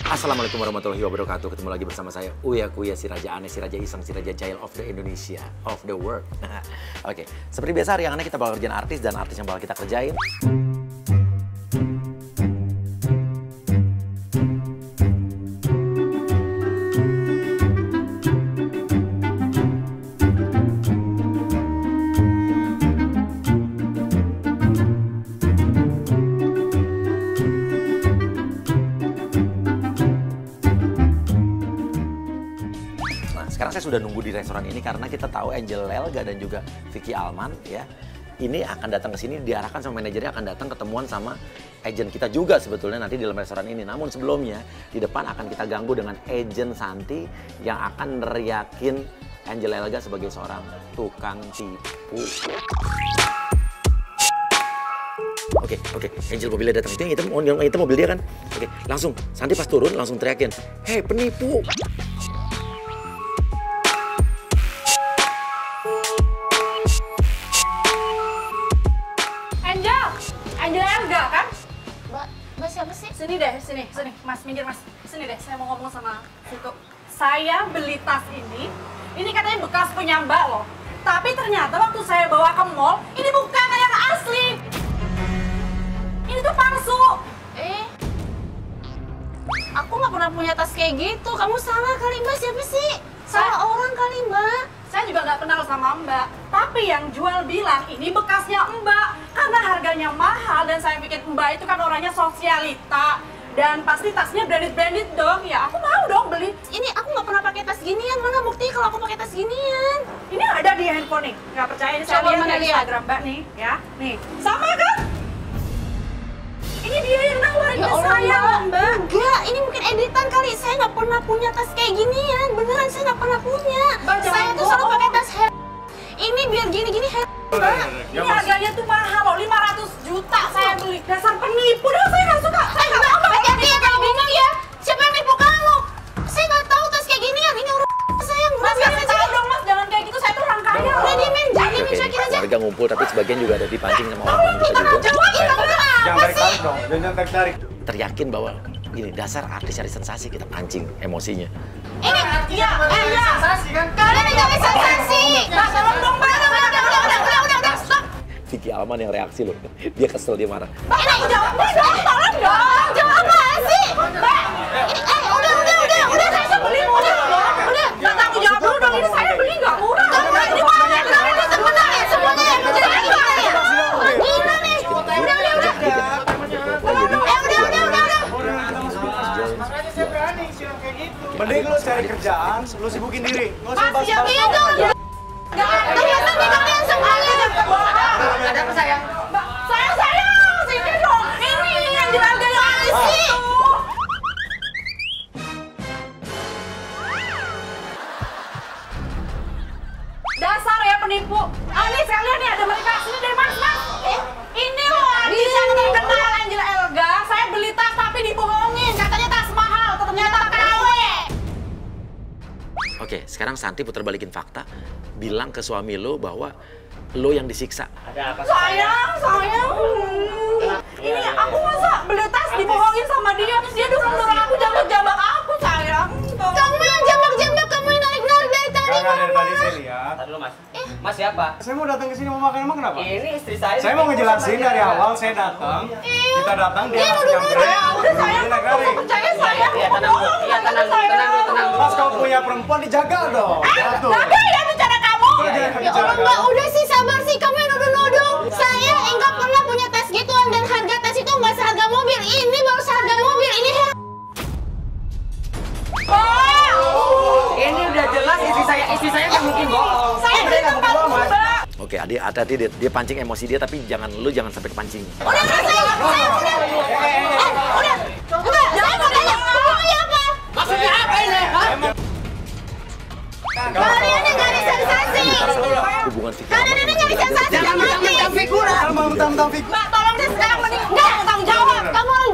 Assalamualaikum warahmatullahi wabarakatuh. Ketemu lagi bersama saya Uya Kuya, si Raja Aneh, si Raja Iseng, si Raja Jahil of the Indonesia, of the world. Oke, seperti biasa hari yang aneh kita bakal kerjain artis dan artis yang bakal kita kerjain. Sekarang saya sudah nunggu di restoran ini karena kita tahu Angel Elga dan juga Vicky Alman ya. Ini akan datang ke sini, diarahkan sama manajernya akan datang ketemuan sama agent kita juga sebetulnya nanti di dalam restoran ini. Namun sebelumnya di depan akan kita ganggu dengan agent Santi yang akan neriakin Angel Elga sebagai seorang tukang tipu. Oke, Angel mobilnya datang. Itu yang hitam mobil dia kan? Oke, langsung Santi pas turun langsung teriakin, "Hei penipu!" Angel Elga kan? Mbak siapa sih? Sini deh, sini, Mas, minggir Mas. Sini deh, saya mau ngomong sama situ. Saya beli tas ini katanya bekas punya Mbak loh. Tapi ternyata waktu saya bawa ke mall, ini bukan yang asli. Ini tuh palsu. Aku nggak pernah punya tas kayak gitu. Kamu salah kali Mbak, siapa sih? Salah orang kali Mbak. Saya juga nggak kenal sama Mbak. Tapi yang jual bilang ini bekasnya Mbak. Karena harganya mahal dan saya pikir Mbak itu kan orangnya sosialita. Dan pasti tasnya branded dong. Ya aku mau dong beli. Ini aku nggak pernah pakai tas ginian. Mana bukti kalau aku pakai tas ginian? Ini ada di handphone nih. Nggak percaya ini saya Coba lihat mana di lihat? Instagram Mbak nih. Ya, nih. Sama kan? Ini dia yang nawarin ke saya Mbak. Enggak, ini mungkin editan kali. Saya nggak pernah punya tas kayak ginian. Beneran saya nggak pernah punya. Mbak, Saya tuh selalu pakai tas ini biar gini-gini Mbak, ini harganya tuh mahal loh, 500 juta saya beli. Dasar penipu dah, saya nggak suka. Mbak, hati-hati ya kalau bingung ya. Siapa yang nipu kamu? Saya nggak tahu tas kayak ginian. Ini orang saya yang Mas, kasih tahu dong Mas, jangan kayak gitu, saya tuh orang kaya. Udah diemin, cuekin aja. Warga ngumpul tapi sebagian juga ada dipancing sama orang kita juga. Jangan tarik-tarik dong, jangan tarik-tarik. Teriakin bahwa ini dasar artis cari sensasi, kita pancing emosinya. Ini Iya, Sensasi kan? kalian nggak bisa sensasi. Mbak, tolong dong Mbak. Udah, stop. Vicky Alman yang reaksi loh, dia kesel, dia marah. Ini jawab dong, tolong dong. Jawab apa sih? Mbak, ini, udah, saya beli udah. Mbak, tanggung jawab dulu dong, ini saya beli nggak murah. Ini mana? Semuanya yang menjadi gila nih. Saya berani silang kayak gitu. Mending lu cari kerjaan, lu sibukin diri. Nggak usah Pasti yang bahas-bahas itu. orang. Ternyata nih kalian semuanya. Ada apa sayang? Mbak, saya sini dong. Ini yang harga yang asli. Dasar ya penipu. Ini sekalian nih ada mereka sini deh Mas. Ini loh artis yang terkenal Angel Elga. Saya beli tas tapi dibohongin. Katanya tas mahal, ternyata KW. Oke, sekarang Santi putar balikin fakta, bilang ke suami lo bahwa lo yang disiksa. Sayang. Ini aku masa beli tas dibohongin sama dia, terus dia dorong aku jambak aku sayang. Kamu yang jambak-jambak, kamu yang narik-narik dari tadi. Karena dari tadi saya lihat. Tadi dulu Mas. Mas siapa? Saya mau datang ke sini mau makan, emang kenapa? Ini istri saya. Saya mau ngejelasin dari awal saya datang. Kita datang dia langsung nyamperin. Udah sayang, Ini kamu naik percaya sayang. Iya tenang dulu. Iya tenang dulu. Pas kamu punya perempuan dijaga dong. Satu. Ada ya bicara kamu. Ya Allah Mbak, udah sih sabar sih, kamu yang nuduh-nuduh. Saya enggak pernah punya tas gituan dan harga tas itu enggak seharga mobil. Ini baru seharga mobil. Ini Ini udah jelas istri saya nggak mungkin bohong. Saya beli tempat Mbak. Oke, adik hati-hati dia pancing emosi dia, tapi jangan sampai kepancing. udah selesai. Saya udah. Udah. Enggak, saya mau tanya, hubungannya apa? Maksudnya apa ini? Kalian yang nyari sensasi. Hubungan Vicky Kalian ini nyari sensasi. Jangan mentang-mentang figuran. Mau mentang-mentang Vicky. Mbak, tolong deh sekarang mending kamu tanggung jawab. Kamu orang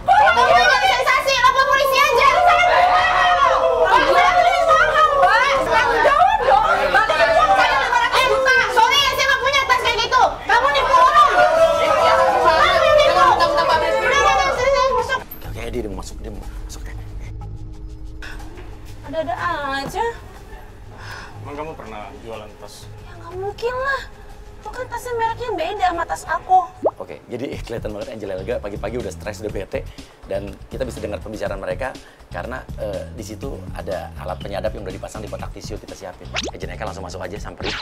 kamu nyari sensasi, lapor polisi aja. Tanggung jawab dong. Balikin uang saya 500 juta. Sorry ya, saya nggak punya tas kayak gitu. Kamu nipu orang. Kamu nipu. Udah, masuk. Kayaknya dia mau Ada-ada aja. Emang kamu pernah jualan tas? Ya nggak mungkin lah. Itu kan tasnya mereknya beda sama tas aku. Oke, jadi kelihatan banget Angel Elga pagi-pagi udah stres, udah bete. Dan kita bisa dengar pembicaraan mereka karena di situ ada alat penyadap yang udah dipasang di kotak tisu kita siapin. Agent Eka langsung masuk aja, samperin.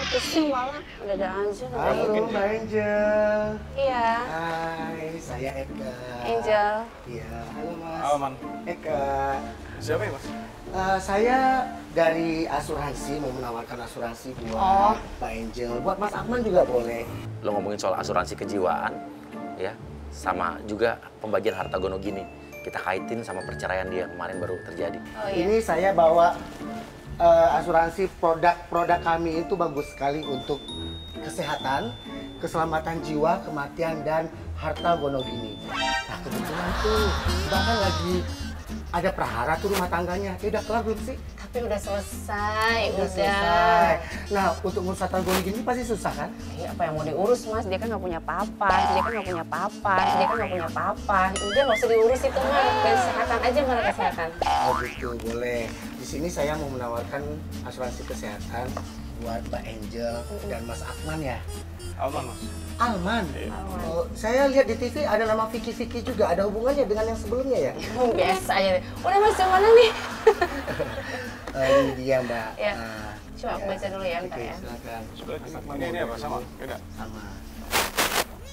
Pusing malah. Ada aja. Halo Mbak Angel. Iya. Hai, saya Eka. Angel. Iya, halo Mas. Halo, Man. Eka. Siapa ya, Mas? Saya dari asuransi, mau menawarkan asuransi buat Oh. Mbak Angel. Buat Mas Akman juga boleh. Lo ngomongin soal asuransi kejiwaan, ya, sama juga pembagian harta gono gini. Kita kaitin sama perceraian dia yang kemarin baru terjadi. Oh iya. Ini saya bawa asuransi produk kami itu bagus sekali untuk kesehatan, keselamatan jiwa, kematian, dan harta gonogini. Nah kebetulan tuh Mbak kan lagi ada prahara tuh rumah tangganya. Ya udah kelar belum sih? Tapi udah selesai, udah. Selesai. Nah untuk ngurus harta gonogini pasti susah kan? Iya, apa yang mau diurus, Mas? Dia kan nggak punya apa-apa. Dia kan nggak punya apa-apa. Dia kan nggak punya apa-apa. Udah nggak usah diurus itu mah. Kesehatan aja malah kesehatan. Oh gitu, boleh. Di sini saya mau menawarkan asuransi kesehatan buat Mbak Angel dan Mas Akman ya. Alman, Mas. Alman. Oh, saya lihat di TV ada nama Vicky juga. Ada hubungannya dengan yang sebelumnya ya? Biasa aja deh. Udah Mas, yang mana nih? Ini dia Mbak. Ya. Nah, Coba aku baca dulu ya, bentar oke, ya. silakan. Ini apa sama? Beda. Sama.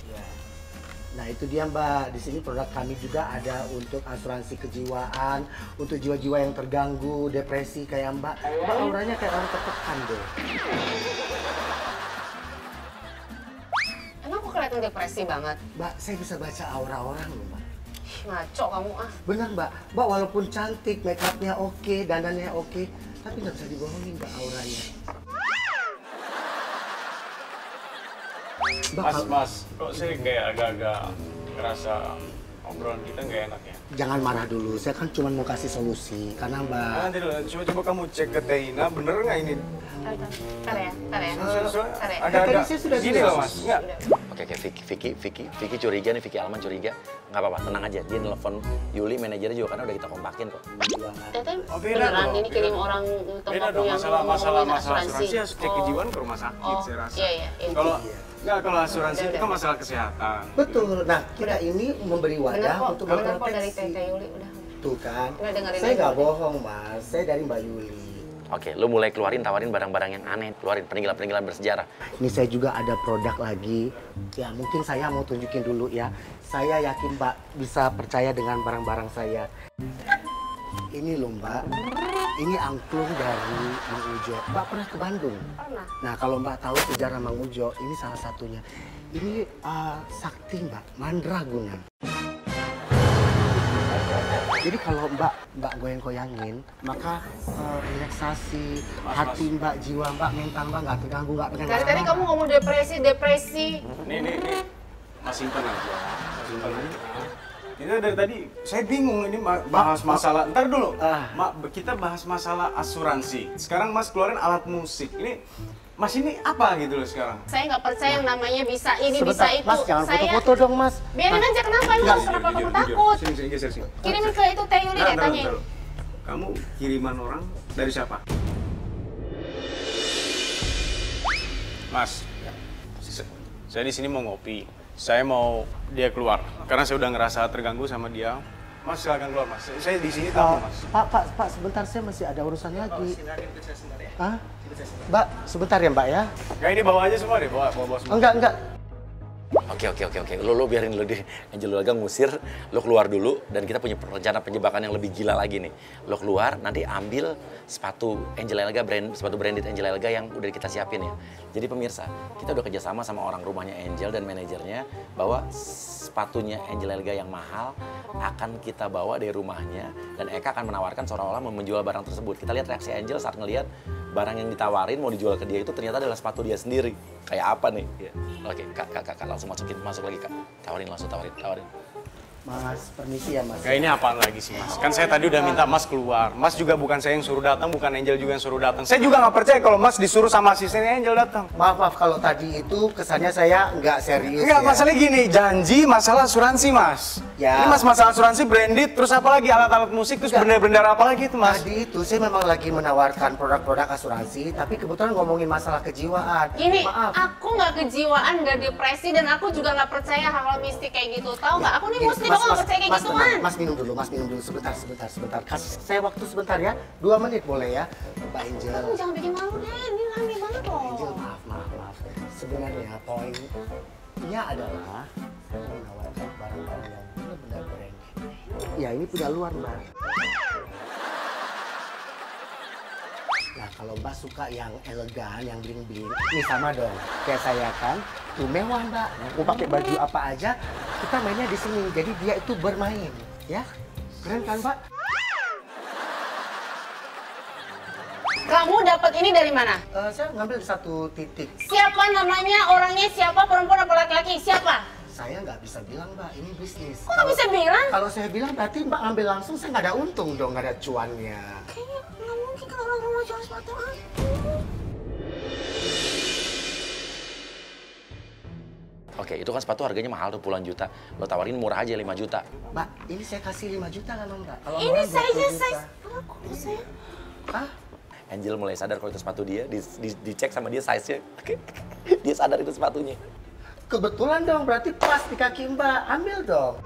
Ya. Nah itu dia Mbak. Di sini produk kami juga ada untuk asuransi kejiwaan, untuk jiwa-jiwa yang terganggu, depresi kayak Mbak. Mbak auranya kayak orang tertekan deh. Emang aku kelihatan depresi banget? Mbak, saya bisa baca aura orang loh Mbak. Ih, ngaco kamu ah. Benar Mbak, Mbak walaupun cantik, make upnya oke, dandannya oke, tapi nggak bisa dibohongin Mbak auranya. Mbak, Mas, kok saya kayak agak-agak ngerasa obrolan kita nggak enak ya? jangan marah dulu, saya kan cuma mau kasih solusi. Karena Mbak, Nanti dulu, coba kamu cek ke Teina, bener nggak ini? Ntar ya, ntar ya. Soalnya Ntar ya. agak-agak Tadi saya sudah gini bilang. loh Mas, nggak? Oke, Vicky curiga nih, Vicky Alman curiga. Nggak apa-apa, tenang aja. Dia nelfon Yuli, manajernya juga karena udah kita kompakin kok. Teteh Oh, beda beneran dong, ini beda. kirim orang Beda toko dong, yang masalah ngomongin asuransi harus cek kejiwaan ke rumah sakit, Oh, saya rasa. iya, iya. Kalau nggak, kalau asuransi itu kan masalah kesehatan. betul. Nah, kita ini memberi Bener wadah kok, untuk bener kok dari memproteksi. Teh Yuli udah. Tuh kan, Udah dengerin saya aja. nggak bohong Mas, saya dari Mbak Yuli. Oke, lu mulai tawarin barang-barang yang aneh. Keluarin peninggalan-peninggalan bersejarah. Ini saya juga ada produk lagi. Ya mungkin saya mau tunjukin dulu ya. Saya yakin Mbak bisa percaya dengan barang-barang saya. Ini loh Mbak, ini angklung dari Mang Ujo. Mbak pernah ke Bandung? Pernah. Nah kalau Mbak tahu sejarah Mang Ujo, ini salah satunya. Ini sakti Mbak, mandraguna. Jadi kalau Mbak goyang-goyangin, maka relaksasi, hati Mbak, jiwa Mbak, mental Mbak nggak terganggu, nggak pengen Dari tadi kamu ngomong depresi. Nih. Mas simpen aja. Mas simpen aja. Itu dari tadi, saya bingung ini bahas masalah, ntar dulu. Kita bahas masalah asuransi. Sekarang Mas keluarin alat musik. Ini, Mas ini apa gitu loh sekarang? Saya nggak percaya yang namanya bisa ini, Sebentar, bisa itu. Mas jangan Saya foto-foto dong Mas. biarin aja, kenapa emang? Kenapa kamu takut? Sini, geser sini. Kirimin ke itu Teh Yuli deh, Ntar, tanyain. ntar. Kamu kiriman orang dari siapa? Mas, saya di sini mau ngopi. Saya mau dia keluar karena saya udah ngerasa terganggu sama dia. Mas silakan keluar Mas. Saya di sini tamu Mas. Pak, sebentar saya masih ada urusan lagi. Hah? Mbak, sebentar ya Mbak ya? Kayak ini bawa aja semua deh, bawa semua. Enggak. Oke. Lo biarin lo deh. Angel Elga ngusir, lo keluar dulu dan kita punya rencana penjebakan yang lebih gila lagi nih. Lo keluar, nanti ambil sepatu Angel Elga, sepatu branded Angel Elga yang udah kita siapin ya. Jadi pemirsa, kita udah kerjasama sama orang rumahnya Angel dan manajernya bahwa sepatunya Angel Elga yang mahal akan kita bawa dari rumahnya dan Eka akan menawarkan seolah-olah menjual barang tersebut. Kita lihat reaksi Angel saat ngelihat barang yang ditawarin mau dijual ke dia itu ternyata adalah sepatu dia sendiri. Kayak apa nih? Ya. Oke, kak, langsung masuk lagi kak. Tawarin. Mas, permisi ya Mas. Kayak ini apaan lagi sih Mas? Kan saya tadi udah minta Mas keluar. Mas juga bukan saya yang suruh datang, bukan Angel juga yang suruh datang. Saya juga nggak percaya kalau Mas disuruh sama asistennya Angel datang. Maaf kalau tadi itu kesannya saya nggak serius. Enggak, ya. masalahnya gini, janji masalah asuransi Mas. Ya. Ini Mas masalah asuransi branded, terus apa lagi alat-alat musik, terus Enggak. benda-benda apa lagi itu Mas? Tadi itu saya memang lagi menawarkan produk-produk asuransi, tapi kebetulan ngomongin masalah kejiwaan. Gini, Maaf. aku nggak kejiwaan, nggak depresi, dan aku juga nggak percaya hal-hal mistik kayak gitu. Tahu nggak? Aku nih Gini, muslim, aku nggak percaya kayak gituan. tenang. Mas minum dulu, sebentar. Kasih saya waktu sebentar ya, 2 menit boleh ya, Mbak Angel. Kamu jangan bikin malu deh, ini rame banget loh. Angel, maaf. Sebenarnya poinnya adalah saya menawarkan barang-barang yang benar-benar branded. Ya ini punya luar Mbak. Nah kalau Mbak suka yang elegan, yang bling-bling, ini sama dong. Kayak saya kan, tuh mewah Mbak. Mau pakai baju apa aja, kita mainnya di sini. Jadi dia itu bermain, ya. Keren kan Mbak? Kamu dapat ini dari mana? Saya ngambil di satu titik. Siapa namanya, orangnya siapa, perempuan apa laki-laki? Siapa? Saya nggak bisa bilang Mbak, ini bisnis. Kok nggak bisa bilang? Kalau saya bilang berarti Mbak ambil langsung, saya nggak ada untung dong, nggak ada cuannya. Kayaknya nggak mungkin kalau orang rumah jual sepatu aku. Oke, itu kan sepatu harganya mahal tuh puluhan juta. Lo tawarin murah aja 5 juta. Mbak, ini saya kasih 5 juta nggak Mbak? Kalau Ini orang 20 size juta. aku saya. Hah? Angel mulai sadar kalau itu sepatu dia, dicek sama dia size-nya. Dia sadar itu sepatunya. Kebetulan dong, berarti pas di kaki Mbak. Ambil dong.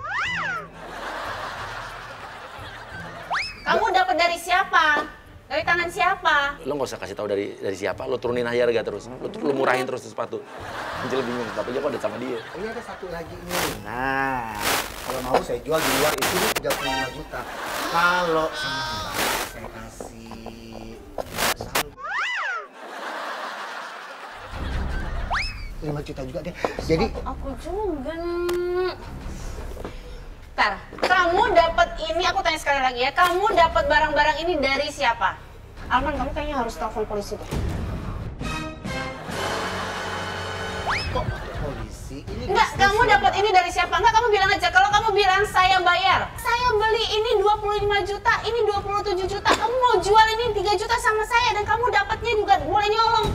Kamu dapat dari siapa? Dari tangan siapa? Lo nggak usah kasih tahu dari siapa, lo turunin aja harga terus. Lo murahin terus tuh sepatu. Angel bingung, sepatunya kok ada sama dia. Ini ada satu lagi nih. Nah, kalau mau saya jual di luar itu 35 juta. Kalau sama Mbak, saya kasih 5 juta juga deh. Jadi Aku juga. Ntar, kamu dapat ini, aku tanya sekali lagi ya. Kamu dapat barang-barang ini dari siapa? Alman, kamu kayaknya harus telepon polisi deh. kok polisi? Ini Enggak, bisnis kamu ya, dapat Mbak. ini dari siapa? Enggak, kamu bilang aja. Kalau kamu bilang saya bayar, saya beli ini 25 juta, ini 27 juta. Kamu mau jual ini 3 juta sama saya dan kamu dapatnya juga boleh nyolong.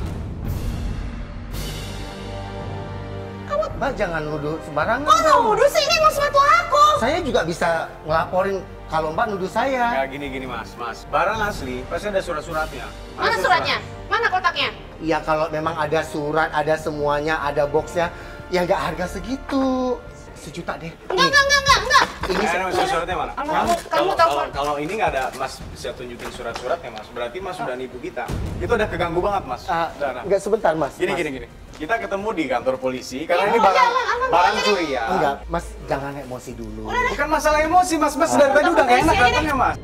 Mbak jangan nuduh sembarangan. Kok dong. nuduh sih, ini emang sepatu aku. Saya juga bisa ngelaporin kalau Mbak nuduh saya. Ya gini Mas. Barang asli pasti ada surat-suratnya. Mana suratnya? Mana kotaknya? Ya kalau memang ada surat, ada semuanya, ada boxnya, ya nggak harga segitu. 1 juta deh. Enggak. Ini Suratnya mana? Kamu telepon. Kalau ini nggak ada, Mas bisa tunjukin surat-suratnya Mas. Berarti Mas sudah nipu kita. Itu udah keganggu banget Mas. Nah. Nggak sebentar Mas. Gini. Mas. Kita ketemu di kantor polisi karena Iya, ini barang jangan, barang jangan. curian. Enggak, Mas jangan emosi dulu. Bukan masalah emosi Mas. Mas dari tadi udah nggak enak polisi aja deh. katanya Mas.